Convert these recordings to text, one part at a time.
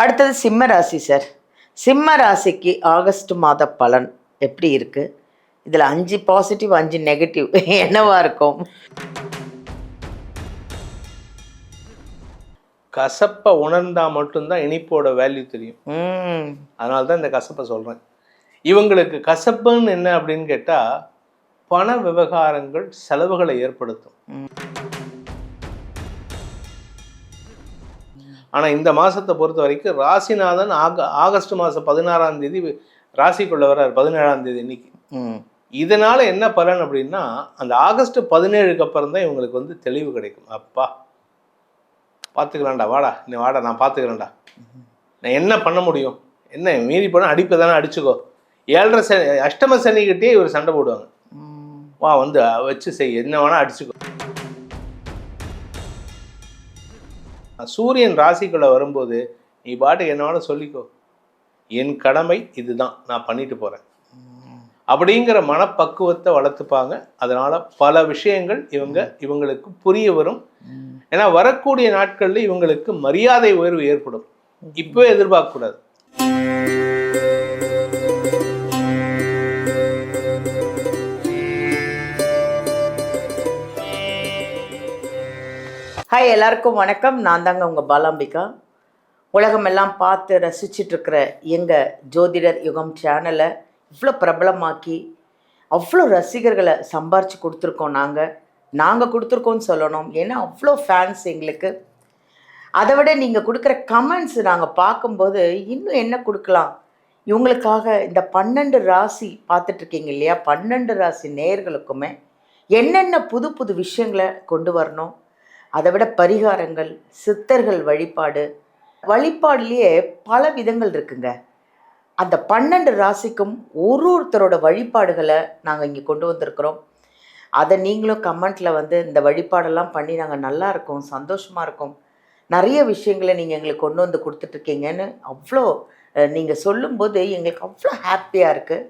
அடுத்தது சிம்ம ராசி சார். சிம்ம ராசிக்கு ஆகஸ்ட் மாத பலன் எப்படி இருக்குது? இதில் 5 பாசிட்டிவ் 5 நெகட்டிவ் என்னவா இருக்கும்? கசப்பை உணர்ந்தா மட்டும்தான் இனிப்போட வேல்யூ தெரியும். அதனால தான் இந்த கசப்பை சொல்கிறேன். இவங்களுக்கு கசப்புன்னு என்ன அப்படின்னு கேட்டால், பண விவகாரங்கள் செலவுகளை ஏற்படுத்தும். ஆனால் இந்த மாதத்தை பொறுத்த வரைக்கும் ராசிநாதன் ஆகஸ்ட் மாதம் 16ஆம் தேதி ராசிக்குள்ள வர்றார், 17ஆம் தேதி இன்னைக்கு. இதனால என்ன பலன் அப்படின்னா, அந்த ஆகஸ்ட் 17க்கு அப்புறம் தான் இவங்களுக்கு வந்து தெளிவு கிடைக்கும். அப்பா பார்த்துக்கலாம்டா, வாடா நீ வாடா, நான் பார்த்துக்கிறேன்டா, நான் என்ன பண்ண முடியும், என்ன மீறி போனால் அடிப்பை தானே அடிச்சுக்கோ. 7.5 சனி அஷ்டம சனிக்கிட்டே இவர் சண்டை போடுவாங்க. வா வந்து வச்சு செய், என்ன வேணா அடிச்சுக்கோ. சூரியன் ராசிக்குள்ள வரும்போது நீ பாட்டுக்கு என்ன வேணா சொல்லிக்கோ, என் கடமை இதுதான், நான் பண்ணிட்டு போறேன் அப்படிங்கிற மனப்பக்குவத்தை வளர்த்துப்பாங்க. அதனால பல விஷயங்கள் இவங்களுக்கு புரிய வரும். ஏன்னா வரக்கூடிய நாட்கள்ல இவங்களுக்கு மரியாதை உயர்வு ஏற்படும். இப்பவே எதிர்பார்க்க கூடாது. ஹாய், எல்லாருக்கும் வணக்கம். நான் தாங்க உங்கள் பாலாம்பிகா. உலகமெல்லாம் பார்த்து ரசிச்சிட்ருக்கிற எங்கள் ஜோதிடர் யுகம் சேனலை இவ்வளோ பிரபலமாக்கி அவ்வளோ ரசிகர்களை சம்பாரித்து கொடுத்துருக்கோம். நாங்கள் கொடுத்துருக்கோன்னு சொல்லணும். ஏன்னா அவ்வளோ ஃபேன்ஸ் எங்களுக்கு. அதை விட நீங்கள் கொடுக்குற கமெண்ட்ஸ் நாங்கள் பார்க்கும்போது இன்னும் என்ன கொடுக்கலாம் இவங்களுக்காக. இந்த 12 ராசி பார்த்துட்ருக்கீங்க இல்லையா, 12 ராசி நேயர்களுக்குமே என்னென்ன புது புது விஷயங்களை கொண்டு வரணும், அதை விட பரிகாரங்கள், சித்தர்கள் வழிபாடுலேயே பல விதங்கள் இருக்குங்க. அந்த 12 ராசிக்கும் ஒருத்தரோட வழிபாடுகளை நாங்கள் இங்கே கொண்டு வந்திருக்கிறோம். அதை நீங்களும் கமெண்ட்டில் வந்து இந்த வழிபாடெல்லாம் பண்ணி நாங்கள் நல்லா இருக்கோம், சந்தோஷமாக இருக்கோம், நிறைய விஷயங்களை நீங்கள் எங்களுக்கு கொண்டு வந்து கொடுத்துட்ருக்கீங்கன்னு அவ்வளோ நீங்கள் சொல்லும்போது எங்களுக்கு அவ்வளோ ஹாப்பியாக இருக்குது.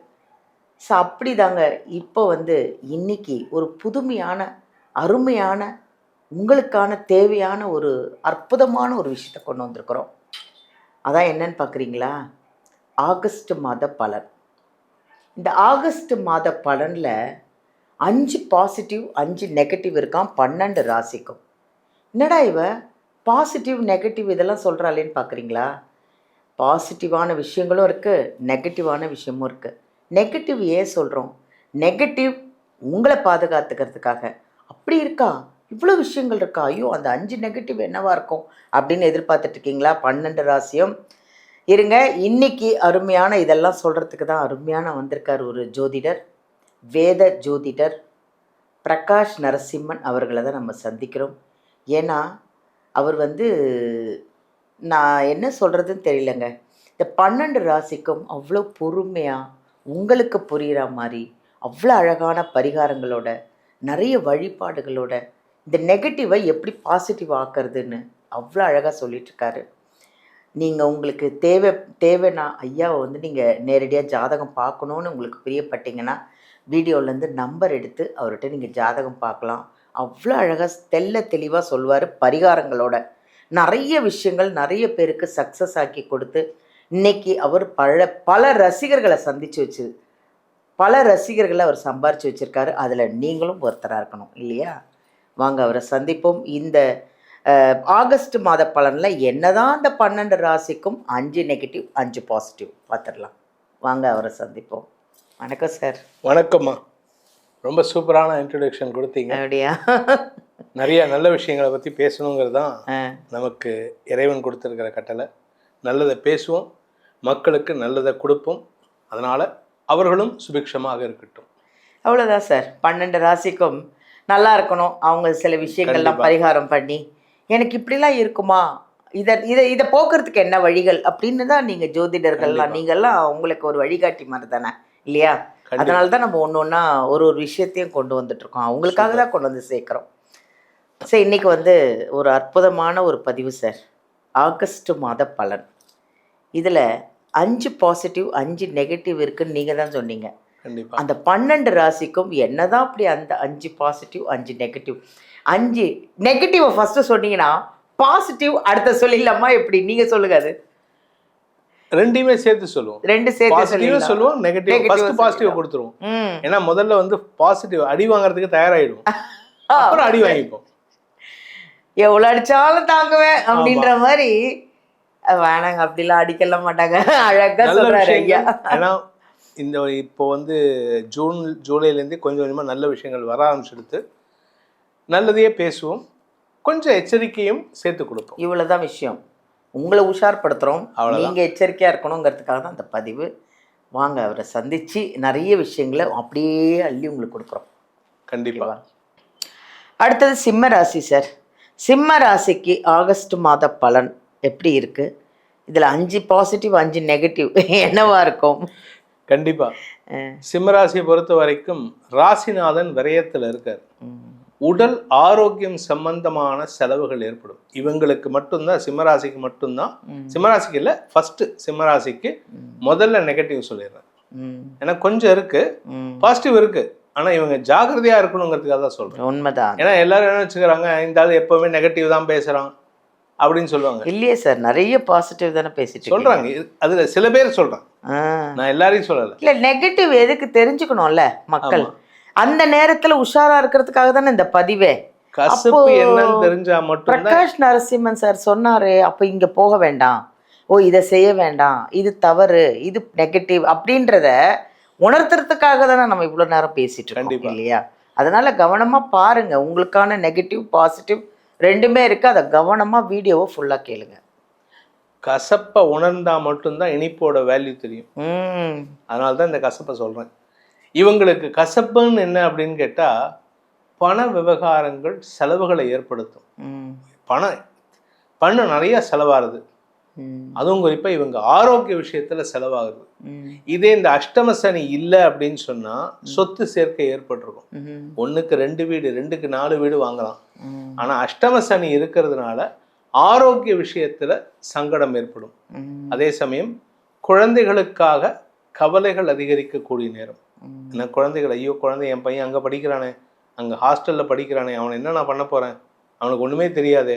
ஸோ அப்படி தாங்க இப்போ வந்து இன்றைக்கி ஒரு புதுமையான அருமையான உங்களுக்கான தேவையான ஒரு அற்புதமான ஒரு விஷயத்தை கொண்டு வந்திருக்கிறோம். அதான் என்னன்னு பார்க்குறீங்களா? ஆகஸ்ட் மாத பலன். இந்த ஆகஸ்ட் மாத பலனில் 5 பாசிட்டிவ் 5 நெகட்டிவ் இருக்கான் 12 ராசிக்கும். என்னடா இவ பாசிட்டிவ் நெகட்டிவ் இதெல்லாம் சொல்கிறாளேன்னு பார்க்குறீங்களா? பாசிட்டிவான விஷயங்களும் இருக்குது, நெகட்டிவான விஷயமும் இருக்குது. நெகட்டிவ் ஏன் சொல்கிறோம்? நெகட்டிவ் உங்களை பாதுகாத்துக்கிறதுக்காக. அப்படி இருக்கா, இவ்வளோ விஷயங்கள் இருக்கா, ஐயோ அந்த 5 நெகட்டிவ் என்னவா இருக்கும் அப்படின்னு எதிர்பார்த்துட்ருக்கீங்களா? 12 ராசியும் இருங்க. இன்னைக்கு அருமையான இதெல்லாம் சொல்கிறதுக்கு தான் அருமையான வந்திருக்கார் ஒரு ஜோதிடர், வேத ஜோதிடர் பிரகாஷ் நரசிம்மன் அவர்களை தான் நம்ம சந்திக்கிறோம். ஏன்னா அவர் வந்து நான் என்ன சொல்கிறதுன்னு தெரியலங்க. இந்த 12 ராசிக்கும் அவ்வளோ பொறுமையாக உங்களுக்கு புரிகிற மாதிரி அவ்வளோ அழகான பரிகாரங்களோட நிறைய வழிபாடுகளோட இந்த நெகட்டிவை எப்படி பாசிட்டிவ் ஆக்கிறதுன்னு அவ்வளோ அழகாக சொல்லிகிட்ருக்காரு. நீங்கள் உங்களுக்கு தேவைன்னா ஐயாவை வந்து நீங்கள் நேரடியாக ஜாதகம் பார்க்கணுன்னு உங்களுக்கு பிரியப்பட்டீங்கன்னா வீடியோலேருந்து நம்பர் எடுத்து அவர்கிட்ட நீங்கள் ஜாதகம் பார்க்கலாம். அவ்வளோ அழகாக தெளிவாக சொல்வார். பரிகாரங்களோட நிறைய விஷயங்கள் நிறைய பேருக்கு சக்ஸஸ் ஆக்கி கொடுத்து இன்றைக்கி அவர் பல ரசிகர்களை பல ரசிகர்களை அவர் சம்பாரித்து வச்சுருக்காரு. அதில் நீங்களும் ஒருத்தராக இருக்கணும் இல்லையா? வாங்க அவரை சந்திப்போம். இந்த ஆகஸ்ட் மாத பலனில் என்னதான் அந்த 12 ராசிக்கும் 5 நெகட்டிவ் 5 பாசிட்டிவ் பார்த்துடலாம். வாங்க அவரை சந்திப்போம். வணக்கம் சார். வணக்கம்மா, ரொம்ப சூப்பரான இன்ட்ரடக்ஷன் கொடுத்தீங்க. அப்படியா? நிறைய நல்ல விஷயங்களை பற்றி பேசணுங்கிறது தான் நமக்கு இறைவன் கொடுத்துருக்கிற கட்டளை. நல்லதை பேசுவோம், மக்களுக்கு நல்லதை கொடுப்போம், அதனால் அவர்களும் சுபிக்ஷமாக இருக்கட்டும். அவ்வளோதான் சார். 12 ராசிக்கும் நல்லா இருக்கணும். அவங்க சில விஷயங்கள்லாம் பரிகாரம் பண்ணி எனக்கு இப்படிலாம் இருக்குமா, இதை போக்குறதுக்கு என்ன வழிகள் அப்படின்னு தான் நீங்கள் ஜோதிடர்கள்லாம் நீங்கள்லாம் உங்களுக்கு ஒரு வழிகாட்டி மாதிரி தானே இல்லையா? அதனால தான் நம்ம ஒன்று ஒன்றா ஒரு விஷயத்தையும் கொண்டு வந்துட்ருக்கோம். அவங்களுக்காக தான் கொண்டு வந்து சேர்க்குறோம். சார் இன்றைக்கி வந்து ஒரு அற்புதமான ஒரு பதிவு சார். ஆகஸ்ட் மாத பலன். இதில் 5 பாசிட்டிவ் 5 நெகட்டிவ் இருக்குன்னு நீங்கள் தான் சொன்னீங்க. அந்த 12 ராசிக்கும் என்னதான் அப்படி அந்த 5 பாசிட்டிவ் 5 நெகட்டிவ் 5 நெகட்டிவை ஃபஸ்ட்டு சொன்னீங்கன்னா பாசிட்டிவ் அடுத்த சொல்லிடலாமா எப்படி? நீங்கள் சொல்லுங்க. அது ரெண்டையுமே சேர்த்து சொல்லுவோம். ரெண்டு சேர்த்து பாசிட்டிவ் சொல்லுவோம், நெகட்டிவ். ஃபர்ஸ்ட் பாசிட்டிவ் கொடுத்துருவோம். ஏன்னா முதல்ல வந்து பாசிட்டிவ் அடி வாங்குறதுக்கு தயாராயிடுவோம், அப்புறம் அடி வாங்கிப்போம். எவ்வளவு அடிச்சாலும் தாங்குவேன் அப்படின்ற மாதிரி. வேணாங்க, அப்படிலாம் அடிக்கலாம் மாட்டாங்க. அழகா சொல்றாரு ஐயா. ஏன்னா இந்த இப்போ வந்து ஜூலைலேருந்து கொஞ்சம் கொஞ்சமாக நல்ல விஷயங்கள் வர ஆரம்பிச்சிடுது. நல்லதையே பேசுவோம், கொஞ்சம் எச்சரிக்கையும் சேர்த்து கொடுப்போம். இவ்வளவுதான் விஷயம். உங்களை உஷார்படுத்துறோம், நீங்க எச்சரிக்கையா இருக்கணுங்கிறதுக்காக தான் அந்த பதிவு. வாங்க, அவரை சந்திச்சு நிறைய விஷயங்களை அப்படியே அள்ளி உங்களுக்கு கொடுக்குறோம். கண்டிப்பா. அடுத்தது சிம்ம ராசி சார். சிம்ம ராசிக்கு ஆகஸ்ட் மாத பலன் எப்படி இருக்கு? இதுல 5 பாசிட்டிவ் 5 நெகட்டிவ் என்னவா இருக்கும்? கண்டிப்பா. சிம்மராசியை பொறுத்த வரைக்கும் ராசிநாதன் விரயத்தில் இருக்கார். உடல் ஆரோக்கியம் சம்பந்தமான செலவுகள் ஏற்படும். இவங்களுக்கு மட்டும்தான், சிம்மராசிக்கு மட்டும்தான், சிம்மராசிக்கு இல்லை, ஃபர்ஸ்ட் சிம்மராசிக்கு முதல்ல நெகட்டிவ் சொல்லிடுறேன். ஏன்னா கொஞ்சம் இருக்கு, பாசிட்டிவ் இருக்கு, ஆனா இவங்க ஜாக்கிரதையா இருக்கணுங்கிறதுக்காக தான் சொல்றேன். உண்மைதான். ஏன்னா எல்லாரும் என்ன வச்சுக்கிறாங்க, இந்த ஆள் எப்பவுமே நெகட்டிவ் தான் பேசுறான் அப்படின்னு சொல்லுவாங்க. இல்லையே சார், நிறைய பாசிட்டிவ் தானே பேசிட்டு சொல்றாங்க. அதுல சில பேர் சொல்றாங்க, நான் எல்லாரையும் சொல்லல. இல்ல, நெகட்டிவ் எதுக்கு தெரிஞ்சுக்கணும்ல மக்கள். அந்த நேரத்துல உஷாரா இருக்கிறதுக்காக தானே இந்த பதிவே. கசப்பு என்னன்னு தெரிஞ்சா மட்டும். பிரகாஷ் நரசிம்மன் சார் சொன்னாரு, அப்ப இங்க போக வேண்டாம், ஓ இதை செய்ய வேண்டாம், இது தவறு, இது நெகட்டிவ் அப்படின்றத உணர்த்துறதுக்காக தானே நம்ம இவ்வளவு நேரம் பேசிட்டு இருக்கோம் இல்லையா? அதனால கவனமா பாருங்க. உங்களுக்கான நெகட்டிவ் பாசிட்டிவ் ரெண்டுமே இருக்கு. அதை கவனமா வீடியோவை ஃபுல்லா கேளுங்க. கசப்பை உணர்ந்தா மட்டும்தான் இனிப்போட வேல்யூ தெரியும். அதனால்தான் இந்த கசப்பை சொல்றேன். இவங்களுக்கு கசப்புன்னு என்ன அப்படின்னு கேட்டா, பண விவகாரங்கள் செலவுகளை ஏற்படுத்தும். பணம் நிறைய செலவாகுது. அதுவும் குறிப்பா இவங்க ஆரோக்கிய விஷயத்துல செலவாகுது. இதே இந்த அஷ்டம சனி இல்லை அப்படின்னு சொன்னா சொத்து சேர்க்கை ஏற்பட்டிருக்கும். 1க்கு 2 வீடு, 2க்கு 4 வீடு வாங்கலாம். ஆனா அஷ்டம சனி இருக்கிறதுனால ஆரோக்கிய விஷயத்துல சங்கடம் ஏற்படும். அதே சமயம் குழந்தைகளுக்காக கவலைகள் அதிகரிக்கக்கூடிய நேரம். ஏன்னா குழந்தைகள், ஐயோ குழந்தை, என் பையன் அங்க படிக்கிறானே, அங்க ஹாஸ்டல்ல படிக்கிறானே, அவனை என்ன நான் பண்ண போறேன், அவனுக்கு ஒண்ணுமே தெரியாது.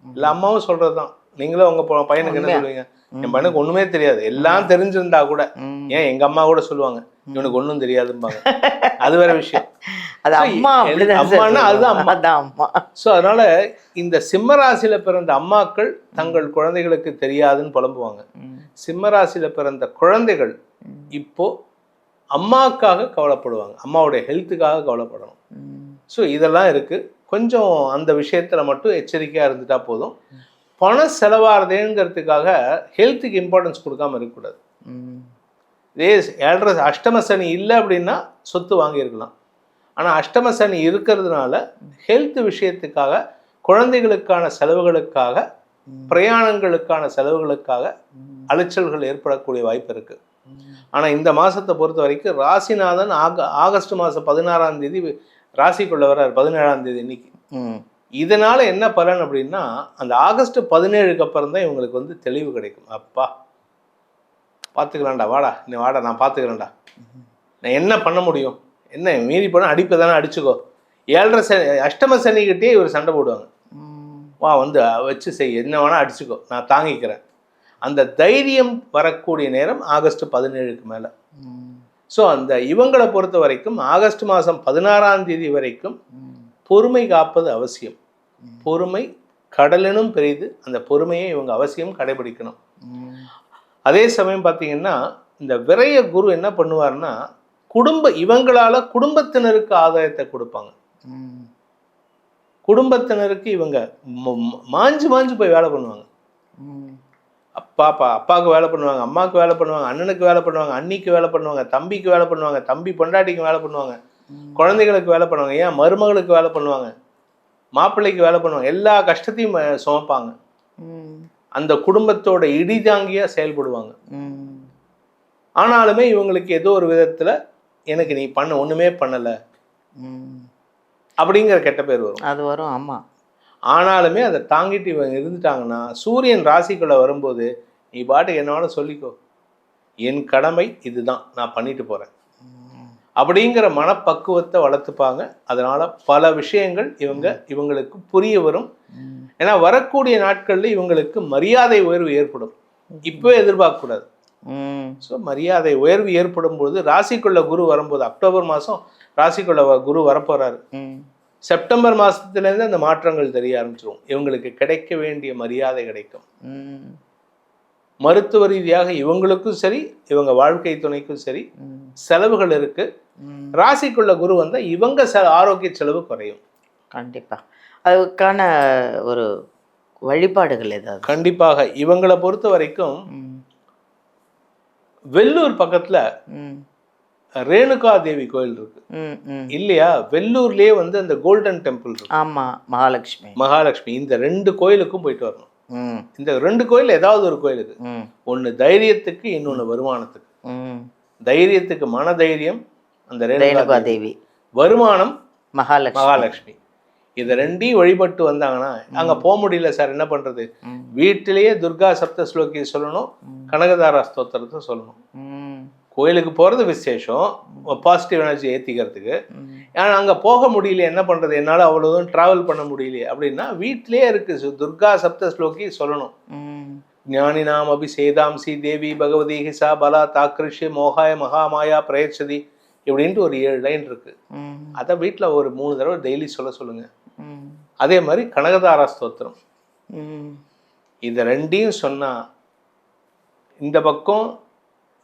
இல்ல அம்மாவும் சொல்றதுதான், நீங்களும் உங்க பையனுக்கு என்ன சொல்லுவீங்க, என் பையனுக்கு ஒண்ணுமே தெரியாது. எல்லாம் தெரிஞ்சிருந்தா கூட, ஏன் எங்க அம்மா கூட சொல்லுவாங்க, இவனுக்கு ஒண்ணும் தெரியாதும்பாங்க. அது வேற விஷயம். அம்மானா அதுதான் அம்மா. சோ அதனால இந்த சிம்மராசியில பிறந்த அம்மாக்கள் தங்கள் குழந்தைகளுக்கு தெரியாதுன்னு புலம்புவாங்க. சிம்மராசியில பிறந்த குழந்தைகள் இப்போ அம்மாவுக்காக கவலைப்படுவாங்க, அம்மாவுடைய ஹெல்த்துக்காக கவலைப்படணும். ஸோ இதெல்லாம் இருக்கு. கொஞ்சம் அந்த விஷயத்துல மட்டும் எச்சரிக்கையா இருந்துட்டா போதும். பணம் செலவாகிறதுங்கிறதுக்காக ஹெல்த்துக்கு இம்பார்ட்டன்ஸ் கொடுக்காம இருக்கக்கூடாது. இதே அஷ்டம சனி இல்லை அப்படின்னா சொத்து வாங்கியிருக்கலாம். ஆனால் அஷ்டம சனி இருக்கிறதுனால ஹெல்த் விஷயத்துக்காக, குழந்தைகளுக்கான செலவுகளுக்காக, பிரயாணங்களுக்கான செலவுகளுக்காக அலைச்சல்கள் ஏற்படக்கூடிய வாய்ப்பு இருக்கு. ஆனால் இந்த மாதத்தை பொறுத்த வரைக்கும் ராசிநாதன் ஆகஸ்ட் மாதம் 16ஆம் தேதி ராசிக்குள்ள வர்றார், 17ஆம் தேதி இன்னைக்கு. இதனால என்ன பலன் அப்படின்னா, அந்த ஆகஸ்ட் 17க்கு அப்புறம் தான் இவங்களுக்கு வந்து தெளிவு கிடைக்கும். அப்பா பார்த்துக்கலாம்டா, வாடா நீ வாடா, நான் பார்த்துக்கிறேன்டா, நான் என்ன பண்ண முடியும், என்ன மீறி போனால் அடிப்பை தானே அடிச்சுக்கோ. 7.5 சனி அஷ்டம சனிக்கிட்டே இவர் சண்டை போடுவாங்க. வா வந்து வச்சு செய், என்ன வேணா அடிச்சுக்கோ, நான் தாங்கிக்கிறேன். அந்த தைரியம் வரக்கூடிய நேரம் ஆகஸ்ட் 17க்கு மேலே. ஸோ அந்த இவங்களை பொறுத்த வரைக்கும் ஆகஸ்ட் மாதம் 16ஆம் தேதி வரைக்கும் பொறுமை காப்பது அவசியம். பொறுமை கடலெனும் பெரிது, அந்த பொறுமையை இவங்க அவசியம் கடைபிடிக்கணும். அதே சமயம் பார்த்தீங்கன்னா, இந்த விரய குரு என்ன பண்ணுவார்னா, இவங்களால குடும்பத்தினருக்கு ஆதாயத்தை கொடுப்பாங்க. குடும்பத்தினருக்கு இவங்க மாஞ்சு போய் வேலை பண்ணுவாங்க. அப்பாவுக்கு வேலை பண்ணுவாங்க, அம்மாவுக்கு வேலை பண்ணுவாங்க, அண்ணனுக்கு வேலை பண்ணுவாங்க, அண்ணிக்கு வேலை பண்ணுவாங்க, தம்பிக்கு வேலை பண்ணுவாங்க, தம்பி பொண்டாட்டிக்கு வேலை பண்ணுவாங்க, குழந்தைகளுக்கு வேலை பண்ணுவாங்க, ஏன் மருமகளுக்கு வேலை பண்ணுவாங்க, மாப்பிள்ளைக்கு வேலை பண்ணுவாங்க. எல்லா கஷ்டத்தையும் சுமப்பாங்க. அந்த குடும்பத்தோட இடிதாங்கியா செயல்படுவாங்க. ஆனாலுமே இவங்களுக்கு ஏதோ ஒரு விதத்துல, எனக்கு நீ ஒண்ணுமே பண்ணல அப்படிங்கிற கெட்ட பேர் வரும். அது வரும். ஆமா. ஆனாலுமே அதை தாங்கிட்டு இவங்க இருந்துட்டாங்கன்னா, சூரியன் ராசிக்குள்ள வரும்போது நீ பாட்டுக்கு என்னோட சொல்லிக்கோ, என் கடமை இதுதான், நான் பண்ணிட்டு போறேன் அப்படிங்கிற மனப்பக்குவத்தை வளர்த்துப்பாங்க. அதனால பல விஷயங்கள் இவங்களுக்கு புரிய வரும். ஏன்னா வரக்கூடிய நாட்கள்ல இவங்களுக்கு மரியாதை உயர்வு ஏற்படும். இப்பவே எதிர்பார்க்க கூடாது. ஸோ மரியாதை உயர்வு ஏற்படும் பொழுது ராசிக்குள்ள குரு வரும்போது அக்டோபர் மாதம் ராசிக்குள்ள குரு வரப்போறாரு. செப்டம்பர் மாதத்துலேருந்து அந்த மாற்றங்கள் தெரிய ஆரம்பிச்சிடும். இவங்களுக்கு கிடைக்க வேண்டிய மரியாதை கிடைக்கும். மருத்துவ ரீதியாக இவங்களுக்கும் சரி இவங்க வாழ்க்கை துணைக்கும் சரி செலவுகள் இருக்கு. ராசிக்குள்ள குரு வந்தால் இவங்க ஆரோக்கிய செலவு குறையும். கண்டிப்பா அதுக்கான ஒரு வழிபாடுகள் ஏதாவது? கண்டிப்பாக இவங்களை பொறுத்த வரைக்கும் வெள்ளூர் பக்கத்துல ரேணுகா தேவி கோயில் இருக்கு இல்லையா? வெள்ளூர்லயே வந்து அந்த கோல்டன் டெம்பிள் இருக்கு. ஆமா, மகாலட்சுமி. இந்த 2 கோயிலுக்கும் போயிட்டு வரணும். இந்த 2 கோயில் ஏதாவது ஒரு கோயிலுக்கு. ஒன்னு தைரியத்துக்கு, இன்னொன்னு வருமானத்துக்கு. தைரியத்துக்கு மன தைரியம் அந்த ரேணுகா தேவி, வருமானம் மகாலட்சுமி. இதை 2ஐயும் வழிபட்டு வந்தாங்கன்னா அங்க போக முடியல சார், என்ன பண்றது? வீட்டிலேயே துர்கா சப்த ஸ்லோகி சொல்லணும், கனகதாரா ஸ்தோத்திரத்தை சொல்லணும். கோயிலுக்கு போறது விசேஷம், பாசிட்டிவ் எனர்ஜி ஏத்திக்கிறதுக்கு. ஆனா அங்க போக முடியல, என்ன பண்றது? என்னால அவ்வளவு டிராவல் பண்ண முடியல அப்படின்னா வீட்டிலேயே இருக்கு துர்கா சப்த ஸ்லோகி சொல்லணும். ஞானி நாம் அபிஷேதாம்சி தேவி பகவதி ஹிசா பலா தாக்கிருஷி மோகாய மகாமாயா பிரயச்சதி இப்படின்ட்டு ஒரு 7 லைன் இருக்கு. அதை வீட்டில் ஒரு 3 தடவை டெய்லி சொல்லுங்க. அதே மாதிரி கனகதாரா ஸ்தோத்திரம், இதை 2ஐயும் சொன்னா இந்த பக்கம்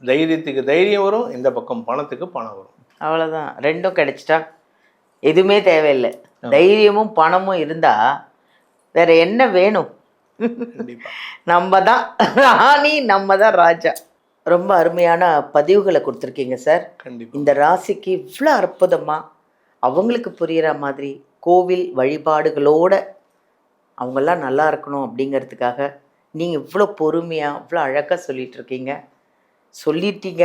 தைரியத்துக்கு தைரியம் வரும், இந்த பக்கம் பணத்துக்கு பணம் வரும். அவ்வளோதான், 2ம் கிடைச்சிட்டா எதுவுமே தேவையில்லை. தைரியமும் பணமும் இருந்தா வேற என்ன வேணும்? நம்ம தான் ராணி, நம்ம தான் ராஜா. ரொம்ப அருமையான பதிவுகளை கொடுத்துருக்கீங்க சார். இந்த ராசிக்கு இவ்வளோ அற்புதமாக அவங்களுக்கு புரிகிற மாதிரி கோவில் வழிபாடுகளோட அவங்கெல்லாம் நல்லா இருக்கணும் அப்படிங்கிறதுக்காக நீங்கள் இவ்வளோ பொறுமையாக இவ்வளோ அழகாக சொல்லிகிட்ருக்கீங்க. சொல்லிட்டீங்க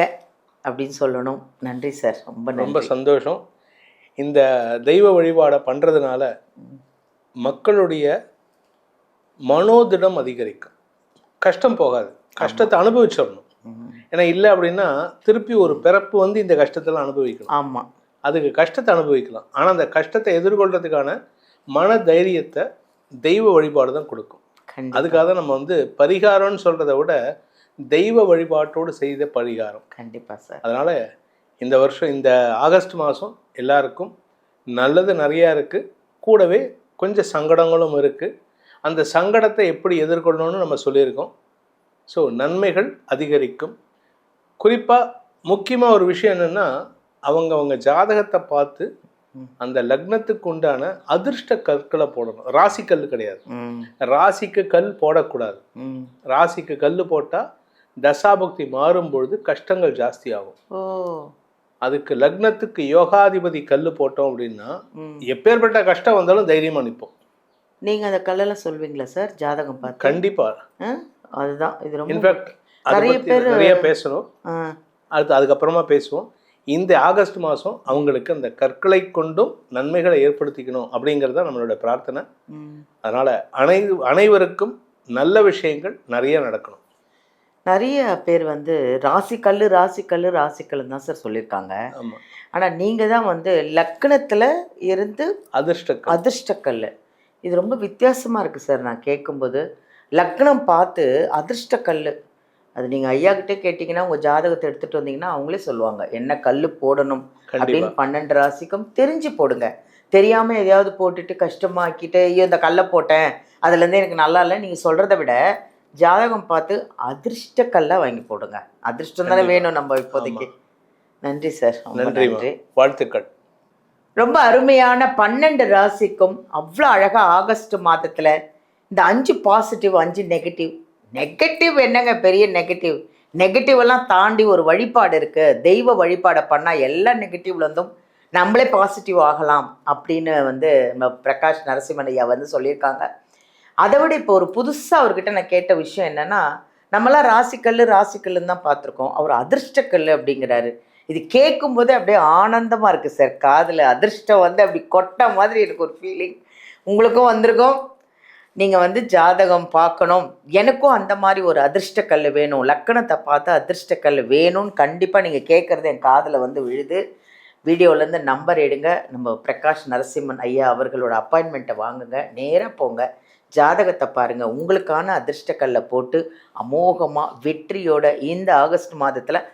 அப்படின்னு சொல்லணும். நன்றி சார், ரொம்ப சந்தோஷம். இந்த தெய்வ வழிபாடை பண்ணுறதுனால மக்களுடைய மனோதிடம் அதிகரிக்கும், கஷ்டம் போகாது, கஷ்டத்தை அனுபவிச்சிடணும். ஏன்னா இல்லை அப்படின்னா திருப்பி ஒரு பிறப்பு வந்து இந்த கஷ்டத்தெல்லாம் அனுபவிக்கணும். ஆமாம், அதுக்கு கஷ்டத்தை அனுபவிக்கலாம். ஆனால் அந்த கஷ்டத்தை எதிர்கொள்றதுக்கான மன தைரியத்தை தெய்வ வழிபாடு தான் கொடுக்கும். அதுக்காக தான் நம்ம வந்து பரிகாரம்னு சொல்கிறத விட தெய்வ வழிபாட்டோடு செய்த பரிகாரம். கண்டிப்பாக சார். அதனால் இந்த வருஷம் இந்த ஆகஸ்ட் மாதம் எல்லாருக்கும் நல்லது நிறையா இருக்குது, கூடவே கொஞ்சம் சங்கடங்களும் இருக்குது. அந்த சங்கடத்தை எப்படி எதிர்கொள்ளணும்னு நம்ம சொல்லியிருக்கோம். ஸோ நன்மைகள் அதிகரிக்கும். குறிப்பாக முக்கியமாக ஒரு விஷயம் என்னென்னா அவங்க ஜாதகத்தை பார்த்து அந்த லக்னத்துக்கு உண்டான அதிர்ஷ்ட கற்களை போடணும். ராசி கல் கிடையாது, ராசிக்கு கல் போடக்கூடாது. ராசிக்கு கல் போட்டால் தசாபக்தி மாறும் பொழுது கஷ்டங்கள் ஜாஸ்தி ஆகும். அதுக்கு லக்னத்துக்கு யோகாதிபதி கல் போட்டோம் அப்படின்னா எப்பேற்பட்ட கஷ்டம் வந்தாலும் தைரியமாக நிற்போம். நீங்கள் அந்த கல்லெல்லாம் சொல்வீங்களா சார் ஜாதகம் பார்த்து? கண்டிப்பாக, அதுதான் இது ரொம்ப இன்ஃபேக்ட் நிறைய பேசணும். அதுக்கப்புறமா பேசுவோம். இந்த ஆகஸ்ட் மாதம் அவங்களுக்கு அந்த கற்களை கொண்டும் நன்மைகளை ஏற்படுத்திக்கணும் அப்படிங்கிறது நம்மளோட பிரார்த்தனை. அதனால் அனைவருக்கும் நல்ல விஷயங்கள் நிறைய நடக்கணும். நிறைய பேர் வந்து ராசிக்கல் தான் சார் சொல்லியிருக்காங்க. ஆனால் நீங்கள் தான் வந்து லக்னத்தில் இருந்து அதிர்ஷ்டக்கல். இது ரொம்ப வித்தியாசமாக இருக்குது சார். நான் கேட்கும்போது லக்னம் பார்த்து அதிர்ஷ்டக்கல், அது நீங்கள் ஐயாக்கிட்டே கேட்டிங்கன்னா உங்கள் ஜாதகத்தை எடுத்துகிட்டு வந்தீங்கன்னா அவங்களே சொல்லுவாங்க என்ன கல் போடணும் அப்படின்னு. 12 ராசிக்கும் தெரிஞ்சு போடுங்க. தெரியாமல் எதையாவது போட்டுட்டு கஷ்டமாக்கிட்டு ஐயோ இந்த கல்லை போட்டேன் அதுலேருந்து எனக்கு நல்லா இல்லை நீங்கள் சொல்கிறத விட ஜாதகம் பார்த்து அதிர்ஷ்ட கல்லை வாங்கி போடுங்க. அதிர்ஷ்டம் தானே வேணும் நம்ம இப்போதைக்கு. நன்றி சார், நன்றி, வாழ்த்துக்கள். ரொம்ப அருமையான 12 ராசிக்கும் அவ்வளோ அழகாக ஆகஸ்ட் மாதத்தில் இந்த 5 பாசிட்டிவ் 5 நெகட்டிவ் என்னங்க பெரிய நெகட்டிவ் எல்லாம் தாண்டி ஒரு வழிபாடு இருக்குது. தெய்வ வழிபாடை பண்ணால் எல்லா நெகட்டிவ்லேருந்தும் நம்மளே பாசிட்டிவ் ஆகலாம் அப்படின்னு வந்து நம்ம பிரகாஷ் நரசிம்மன் ஐயா வந்து சொல்லியிருக்காங்க. அதை விட இப்போ ஒரு புதுசாக அவர்கிட்ட நான் கேட்ட விஷயம் என்னென்னா, நம்மளாம் ராசிக்கல்லுன்னு தான் பார்த்துருக்கோம், அவர் அதிர்ஷ்டக்கல் அப்படிங்கிறாரு. இது கேட்கும்போதே அப்படியே ஆனந்தமாக இருக்குது சார். காதில் அதிர்ஷ்டம் வந்து அப்படி கொட்ட மாதிரி எனக்கு ஒரு ஃபீலிங். உங்களுக்கும் வந்திருக்கோம். நீங்கள் வந்து ஜாதகம் பார்க்கணும், எனக்கும் அந்த மாதிரி ஒரு அதிர்ஷ்டக்கல் வேணும், லக்கணத்தை பார்த்து அதிர்ஷ்டக்கல் வேணும்னு கண்டிப்பாக நீங்கள் கேட்குறது என் காதில் வந்து விழுது. வீடியோலேருந்து நம்பர் எடுங்க, நம்ம பிரகாஷ் நரசிம்மன் ஐயா அவர்களோட அப்பாயின்மெண்ட்டை வாங்குங்க, நேராக போங்க, ஜாதகத்தை பாருங்கள், உங்களுக்கான அதிர்ஷ்டக்கல்லை போட்டு அமோகமாக வெற்றியோட இந்த ஆகஸ்ட் மாதத்தில்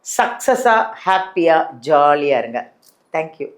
சக்ஸஸாக ஹாப்பியாக ஜாலியாக இருங்க. தேங்க்யூ.